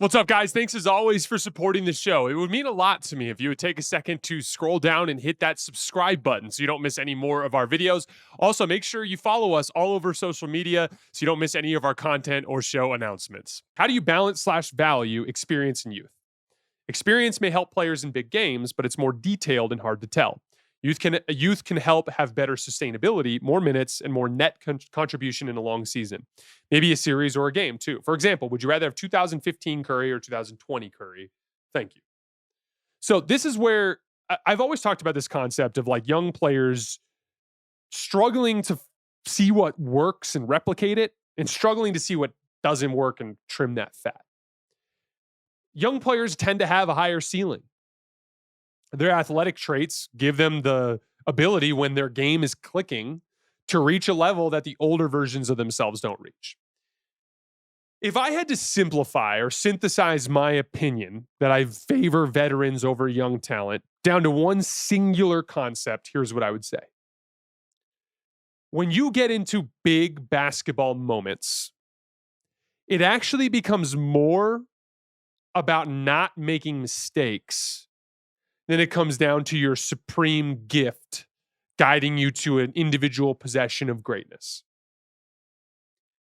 What's up, guys? Thanks as always for supporting the show. It would mean a lot to me if you would take a second to scroll down and hit that subscribe button so you don't miss any more of our videos. Also, make sure you follow us all over social media so you don't miss any of our content or show announcements. How do you balance/value experience and youth? Experience may help players in big games, but it's more detailed and hard to tell. Youth can help have better sustainability, more minutes, and more net contribution in a long season. Maybe a series or a game, too. For example, would you rather have 2015 Curry or 2020 Curry? Thank you. So this is where I've always talked about this concept of like young players struggling to see what works and replicate it, and struggling to see what doesn't work and trim that fat. Young players tend to have a higher ceiling. Their athletic traits give them the ability, when their game is clicking, to reach a level that the older versions of themselves don't reach. If I had to simplify or synthesize my opinion that I favor veterans over young talent down to one singular concept, here's what I would say. When you get into big basketball moments, it actually becomes more about not making mistakes than it comes down to your supreme gift guiding you to an individual possession of greatness.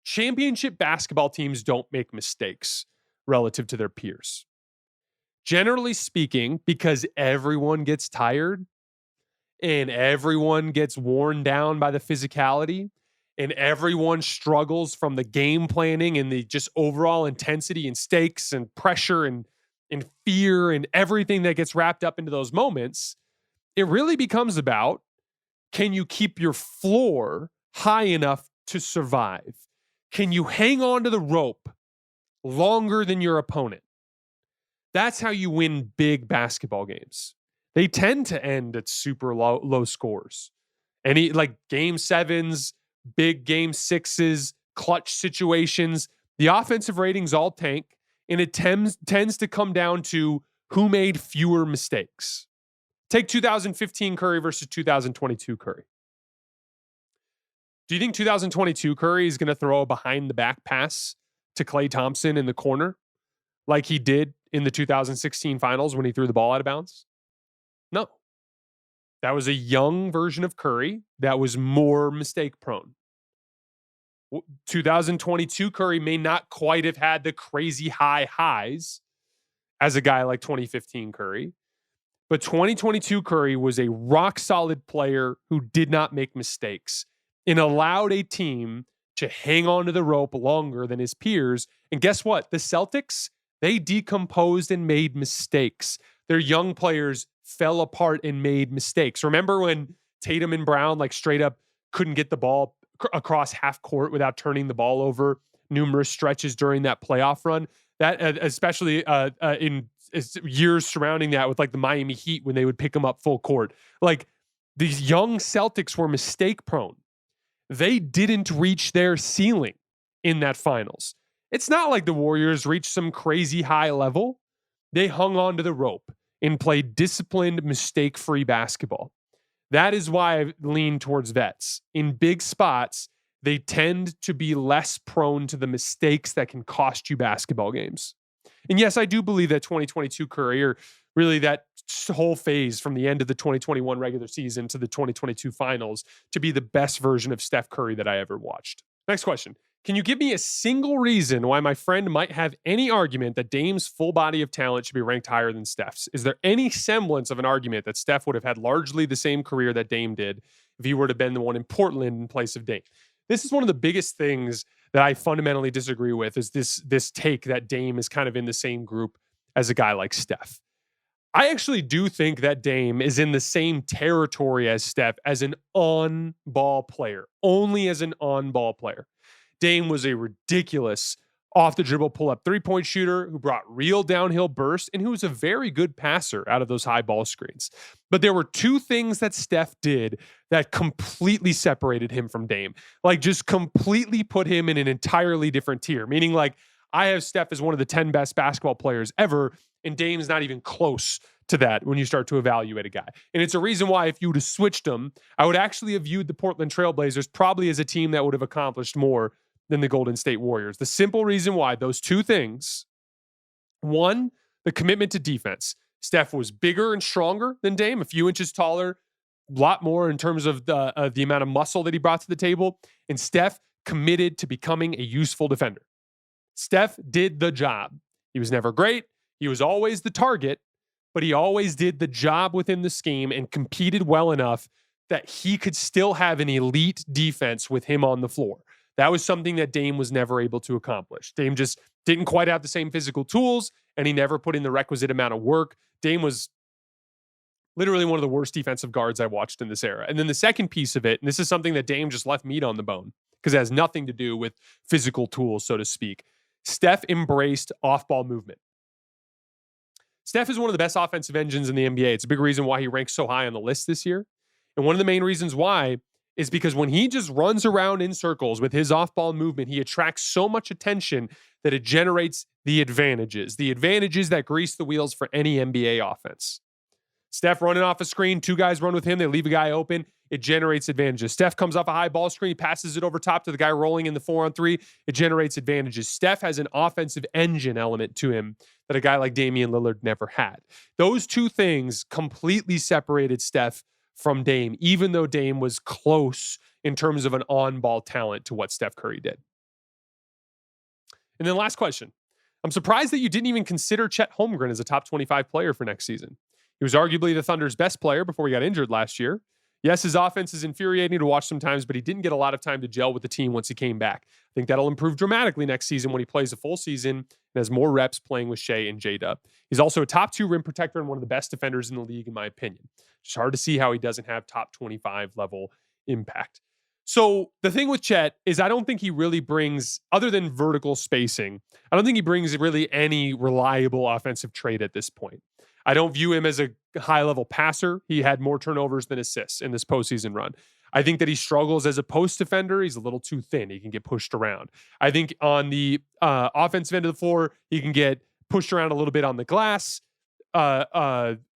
Championship basketball teams don't make mistakes relative to their peers. Generally speaking, because everyone gets tired and everyone gets worn down by the physicality and everyone struggles from the game planning and the just overall intensity and stakes and pressure and fear and everything that gets wrapped up into those moments, it really becomes about, can you keep your floor high enough to survive? Can you hang on to the rope longer than your opponent? That's how you win big basketball games. They tend to end at super low scores. Like game sevens, big game sixes, clutch situations, the offensive ratings all tank. And it tends to come down to who made fewer mistakes. Take 2015 Curry versus 2022 Curry. Do you think 2022 Curry is going to throw a behind the back pass to Klay Thompson in the corner like he did in the 2016 finals when he threw the ball out of bounds? No. That was a young version of Curry that was more mistake prone. 2022 Curry may not quite have had the crazy high highs as a guy like 2015 Curry, but 2022 Curry was a rock solid player who did not make mistakes and allowed a team to hang on to the rope longer than his peers. And guess what? The Celtics, they decomposed and made mistakes. Their young players fell apart and made mistakes. Remember when Tatum and Brown like straight up couldn't get the ball across half court without turning the ball over numerous stretches during that playoff run? That especially in years surrounding that with like the Miami Heat when they would pick them up full court. Like these young Celtics were mistake prone. They didn't reach their ceiling in that finals. It's not like the Warriors reached some crazy high level. They hung on to the rope and played disciplined, mistake-free basketball. That is why I lean towards vets. In big spots, they tend to be less prone to the mistakes that can cost you basketball games. And yes, I do believe that 2022 Curry, or really that whole phase from the end of the 2021 regular season to the 2022 finals, to be the best version of Steph Curry that I ever watched. Next question. Can you give me a single reason why my friend might have any argument that Dame's full body of talent should be ranked higher than Steph's? Is there any semblance of an argument that Steph would have had largely the same career that Dame did if he were to have been the one in Portland in place of Dame? This is one of the biggest things that I fundamentally disagree with, is this take that Dame is kind of in the same group as a guy like Steph. I actually do think that Dame is in the same territory as Steph as an on-ball player, only as an on-ball player. Dame was a ridiculous off-the-dribble pull-up three-point shooter who brought real downhill burst and who was a very good passer out of those high ball screens. But there were two things that Steph did that completely separated him from Dame. Like just completely put him in an entirely different tier. Meaning like I have Steph as one of the 10 best basketball players ever, and Dame's not even close to that when you start to evaluate a guy. And it's a reason why if you would have switched them, I would actually have viewed the Portland Trailblazers probably as a team that would have accomplished more than the Golden State Warriors. The simple reason why those two things One, the commitment to defense. Steph was bigger and stronger than Dame, a few inches taller, a lot more in terms of the amount of muscle that he brought to the table. And Steph committed to becoming a useful defender. Steph did the job. He was never great. He was always the target, but he always did the job within the scheme and competed well enough that he could still have an elite defense with him on the floor. That was something that Dame was never able to accomplish. Dame just didn't quite have the same physical tools, and he never put in the requisite amount of work. Dame was literally one of the worst defensive guards I watched in this era. And then the second piece of it, and this is something that Dame just left meat on the bone because it has nothing to do with physical tools, so to speak. Steph embraced off-ball movement. Steph is one of the best offensive engines in the NBA. It's a big reason why he ranks so high on the list this year. And one of the main reasons why is because when he just runs around in circles with his off-ball movement, he attracts so much attention that it generates the advantages that grease the wheels for any NBA offense. Steph running off a screen, two guys run with him, they leave a guy open, it generates advantages. Steph comes off a high ball screen, passes it over top to the guy rolling in the 4-on-3, it generates advantages. Steph has an offensive engine element to him that a guy like Damian Lillard never had. Those two things completely separated Steph from Dame, even though Dame was close in terms of an on-ball talent to what Steph Curry did. And then last question. I'm surprised that you didn't even consider Chet Holmgren as a top 25 player for next season. He was arguably the Thunder's best player before he got injured last year. Yes, his offense is infuriating to watch sometimes, but he didn't get a lot of time to gel with the team once he came back. I think that'll improve dramatically next season when he plays a full season and has more reps playing with Shea and J-Dub. He's also a top 2 rim protector and one of the best defenders in the league, in my opinion. It's hard to see how he doesn't have top 25 level impact. So the thing with Chet is I don't think he really brings, other than vertical spacing, I don't think he brings really any reliable offensive trait at this point. I don't view him as a high-level passer. He had more turnovers than assists in this postseason run. I think that he struggles as a post defender. He's a little too thin. He can get pushed around. I think on the offensive end of the floor, he can get pushed around a little bit on the glass. On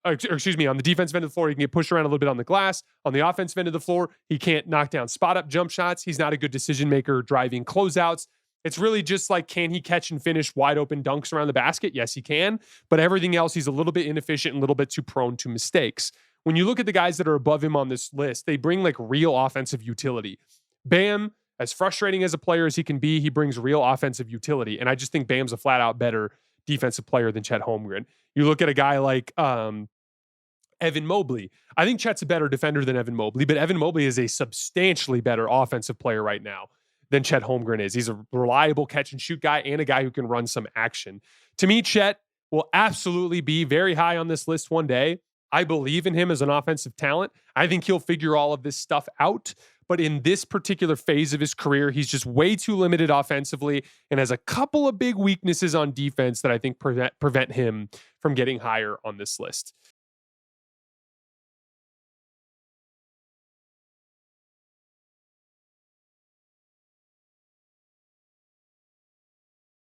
the defensive end of the floor, he can get pushed around a little bit on the glass. On the offensive end of the floor, he can't knock down spot-up jump shots. He's not a good decision-maker driving closeouts. It's really just like, can he catch and finish wide open dunks around the basket? Yes, he can. But everything else, he's a little bit inefficient and a little bit too prone to mistakes. When you look at the guys that are above him on this list, they bring like real offensive utility. Bam, as frustrating as a player as he can be, he brings real offensive utility. And I just think Bam's a flat out better defensive player than Chet Holmgren. You look at a guy like Evan Mobley. I think Chet's a better defender than Evan Mobley, but Evan Mobley is a substantially better offensive player right now than Chet Holmgren is. He's a reliable catch and shoot guy and a guy who can run some action. To me, Chet will absolutely be very high on this list one day. I believe in him as an offensive talent. I think he'll figure all of this stuff out. But in this particular phase of his career, he's just way too limited offensively and has a couple of big weaknesses on defense that I think prevent him from getting higher on this list.